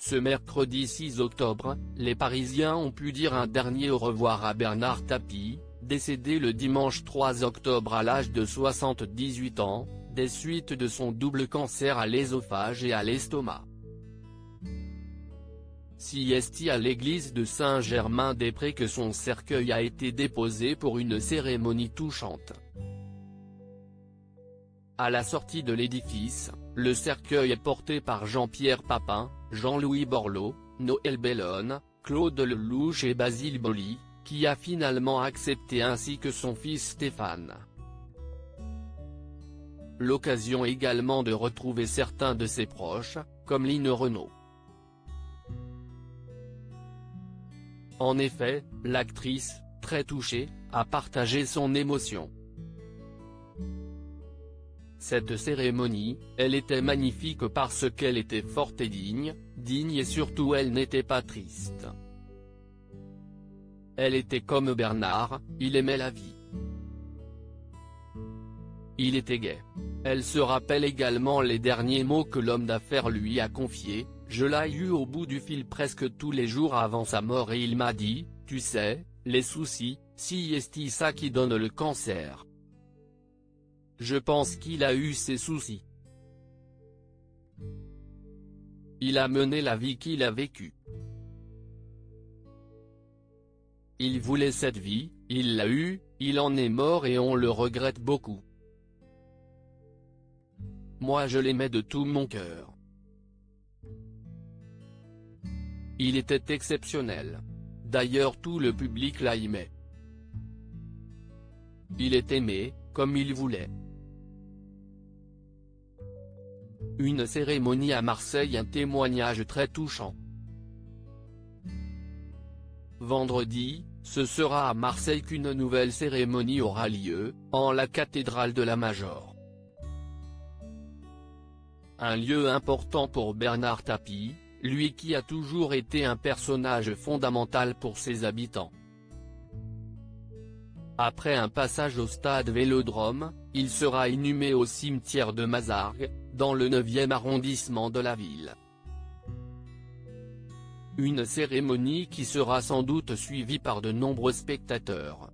Ce mercredi 6 octobre, les Parisiens ont pu dire un dernier au revoir à Bernard Tapie, décédé le dimanche 3 octobre à l'âge de 78 ans, des suites de son double cancer à l'œsophage et à l'estomac. C'est à l'église de Saint-Germain-des-Prés que son cercueil a été déposé pour une cérémonie touchante. À la sortie de l'édifice, le cercueil est porté par Jean-Pierre Papin, Jean-Louis Borloo, Noël Bellone, Claude Lelouch et Basile Boli, qui a finalement accepté ainsi que son fils Stéphane. L'occasion également de retrouver certains de ses proches, comme Line Renaud. En effet, l'actrice, très touchée, a partagé son émotion. Cette cérémonie, elle était magnifique parce qu'elle était forte et digne et surtout elle n'était pas triste. Elle était comme Bernard, il aimait la vie. Il était gai. Elle se rappelle également les derniers mots que l'homme d'affaires lui a confiés: « Je l'ai eu au bout du fil presque tous les jours avant sa mort et il m'a dit, tu sais, les soucis, c'est ça qui donne le cancer. » Je pense qu'il a eu ses soucis. Il a mené la vie qu'il a vécue. Il voulait cette vie, il l'a eue, il en est mort et on le regrette beaucoup. Moi je l'aimais de tout mon cœur. Il était exceptionnel. D'ailleurs tout le public l'aimait. Il est aimé, comme il voulait. Une cérémonie à Marseille, un témoignage très touchant. Vendredi, ce sera à Marseille qu'une nouvelle cérémonie aura lieu, en la cathédrale de la Major. Un lieu important pour Bernard Tapie, lui qui a toujours été un personnage fondamental pour ses habitants. Après un passage au stade Vélodrome, il sera inhumé au cimetière de Mazargues, dans le 9e arrondissement de la ville. Une cérémonie qui sera sans doute suivie par de nombreux spectateurs.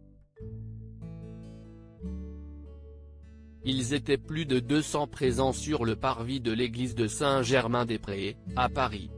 Ils étaient plus de 200 présents sur le parvis de l'église de Saint-Germain-des-Prés, à Paris.